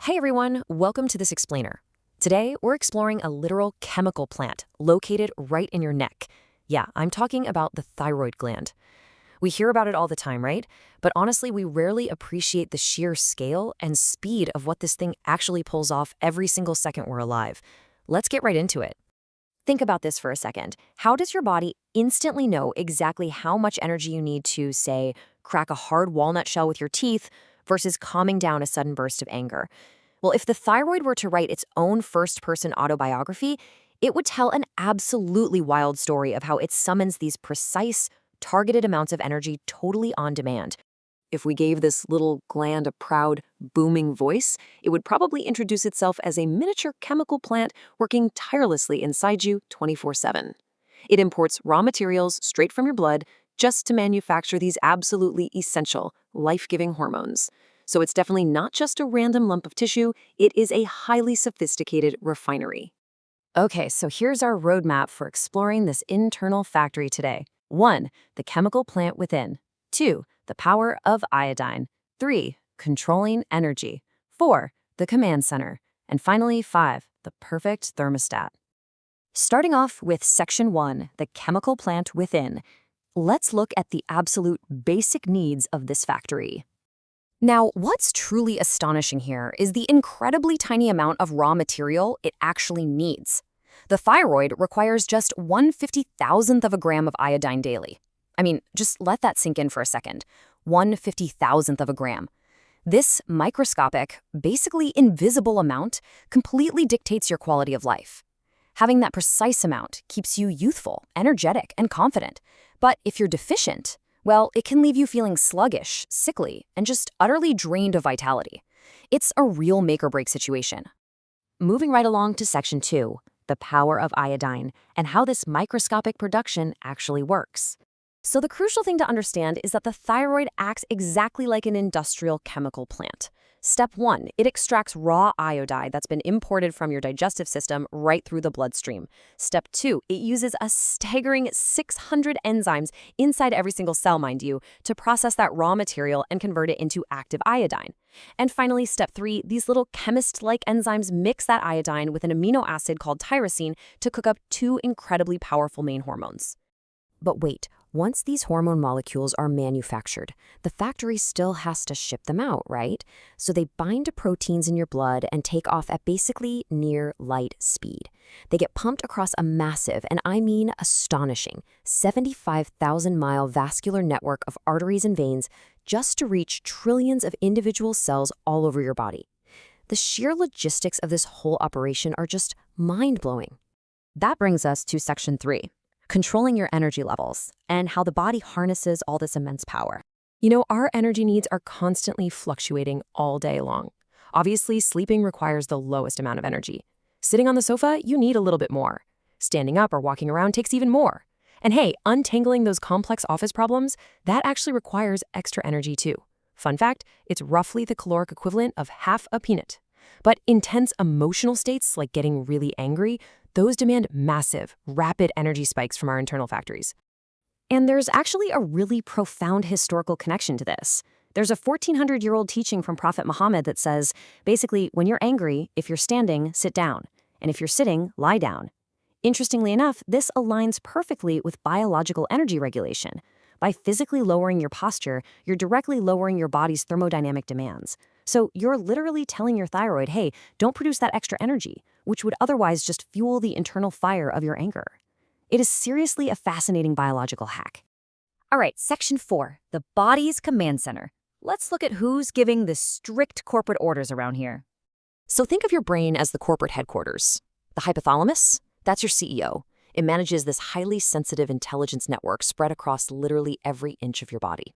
Hey everyone, welcome to this explainer. Today, we're exploring a literal chemical plant located right in your neck. Yeah, I'm talking about the thyroid gland. We hear about it all the time, right? But honestly, we rarely appreciate the sheer scale and speed of what this thing actually pulls off every single second we're alive. Let's get right into it. Think about this for a second. How does your body instantly know exactly how much energy you need to, say, crack a hard walnut shell with your teeth versus calming down a sudden burst of anger? Well, if the thyroid were to write its own first-person autobiography, it would tell an absolutely wild story of how it summons these precise, targeted amounts of energy totally on demand. If we gave this little gland a proud, booming voice, it would probably introduce itself as a miniature chemical plant working tirelessly inside you 24/7. It imports raw materials straight from your blood just to manufacture these absolutely essential, life-giving hormones. So it's definitely not just a random lump of tissue, it is a highly sophisticated refinery. Okay, so here's our roadmap for exploring this internal factory today. 1. The chemical plant within. 2. The power of iodine. 3. Controlling energy. 4. The command center. And finally, 5. The perfect thermostat. Starting off with Section 1, the chemical plant within. Let's look at the absolute basic needs of this factory. Now, what's truly astonishing here is the incredibly tiny amount of raw material it actually needs. The thyroid requires just 1/50,000th of a gram of iodine daily. I mean, just let that sink in for a second. 1/50,000th of a gram. This microscopic, basically invisible amount completely dictates your quality of life. Having that precise amount keeps you youthful, energetic, and confident. But if you're deficient, well, it can leave you feeling sluggish, sickly, and just utterly drained of vitality. It's a real make-or-break situation. Moving right along to Section 2, the power of iodine, and how this microscopic production actually works. So the crucial thing to understand is that the thyroid acts exactly like an industrial chemical plant. Step 1, it extracts raw iodide that's been imported from your digestive system right through the bloodstream. Step 2, it uses a staggering 600 enzymes inside every single cell, mind you, to process that raw material and convert it into active iodine. And finally, Step 3, these little chemist-like enzymes mix that iodine with an amino acid called tyrosine to cook up two incredibly powerful main hormones. But wait, once these hormone molecules are manufactured, the factory still has to ship them out, right? So they bind to proteins in your blood and take off at basically near light speed. They get pumped across a massive, and I mean astonishing, 75,000-mile vascular network of arteries and veins just to reach trillions of individual cells all over your body. The sheer logistics of this whole operation are just mind-blowing. That brings us to Section 3. Controlling your energy levels, and how the body harnesses all this immense power. You know, our energy needs are constantly fluctuating all day long. Obviously, sleeping requires the lowest amount of energy. Sitting on the sofa, you need a little bit more. Standing up or walking around takes even more. And hey, untangling those complex office problems, that actually requires extra energy too. Fun fact, it's roughly the caloric equivalent of half a peanut. But intense emotional states, like getting really angry, those demand massive, rapid energy spikes from our internal factories. And there's actually a really profound historical connection to this. There's a 1400-year-old teaching from Prophet Muhammad that says, basically, when you're angry, if you're standing, sit down. And if you're sitting, lie down. Interestingly enough, this aligns perfectly with biological energy regulation. By physically lowering your posture, you're directly lowering your body's thermodynamic demands. So you're literally telling your thyroid, hey, don't produce that extra energy, which would otherwise just fuel the internal fire of your anger. It is seriously a fascinating biological hack. All right, Section 4, the body's command center. Let's look at who's giving the strict corporate orders around here. So think of your brain as the corporate headquarters. The hypothalamus, that's your CEO. It manages this highly sensitive intelligence network spread across literally every inch of your body.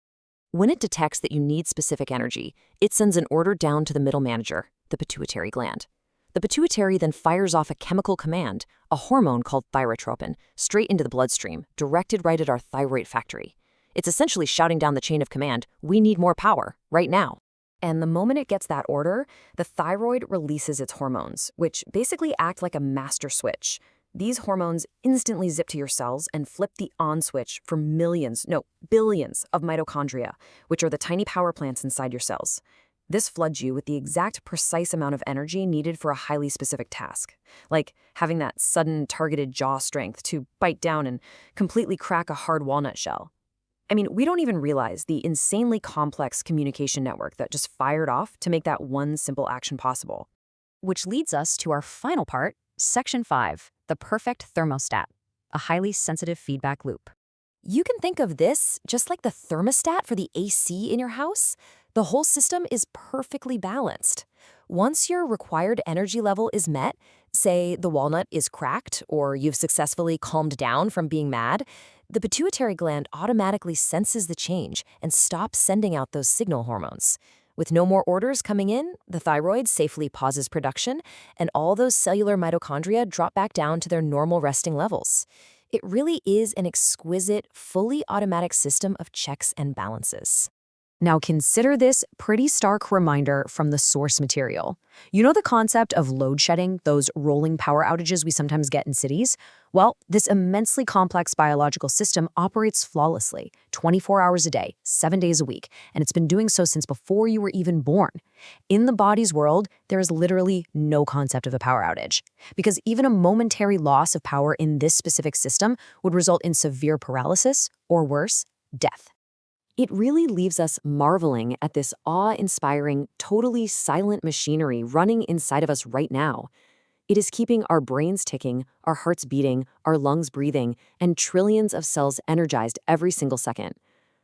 When it detects that you need specific energy, it sends an order down to the middle manager, the pituitary gland. The pituitary then fires off a chemical command, a hormone called thyrotropin, straight into the bloodstream, directed right at our thyroid factory. It's essentially shouting down the chain of command, we need more power, right now. And the moment it gets that order, the thyroid releases its hormones, which basically act like a master switch. These hormones instantly zip to your cells and flip the on switch for billions of mitochondria, which are the tiny power plants inside your cells. This floods you with the exact precise amount of energy needed for a highly specific task, like having that sudden targeted jaw strength to bite down and completely crack a hard walnut shell. I mean, we don't even realize the insanely complex communication network that just fired off to make that one simple action possible. Which leads us to our final part, Section 5, the perfect thermostat, a highly sensitive feedback loop. You can think of this just like the thermostat for the AC in your house. The whole system is perfectly balanced. Once your required energy level is met, say the walnut is cracked or you've successfully calmed down from being mad, the pituitary gland automatically senses the change and stops sending out those signal hormones. With no more orders coming in, the thyroid safely pauses production, and all those cellular mitochondria drop back down to their normal resting levels. It really is an exquisite, fully automatic system of checks and balances. Now consider this pretty stark reminder from the source material. You know the concept of load shedding, those rolling power outages we sometimes get in cities? Well, this immensely complex biological system operates flawlessly, 24 hours a day, 7 days a week, and it's been doing so since before you were even born. In the body's world, there is literally no concept of a power outage, because even a momentary loss of power in this specific system would result in severe paralysis, or worse, death. It really leaves us marveling at this awe-inspiring, totally silent machinery running inside of us right now. It is keeping our brains ticking, our hearts beating, our lungs breathing, and trillions of cells energized every single second.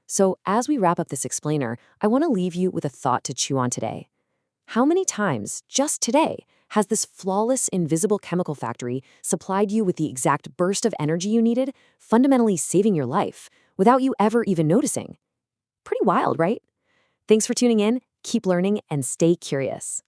So as we wrap up this explainer, I want to leave you with a thought to chew on today. How many times, just today, has this flawless, invisible chemical factory supplied you with the exact burst of energy you needed, fundamentally saving your life, without you ever even noticing? Pretty wild, right? Thanks for tuning in, keep learning, and stay curious.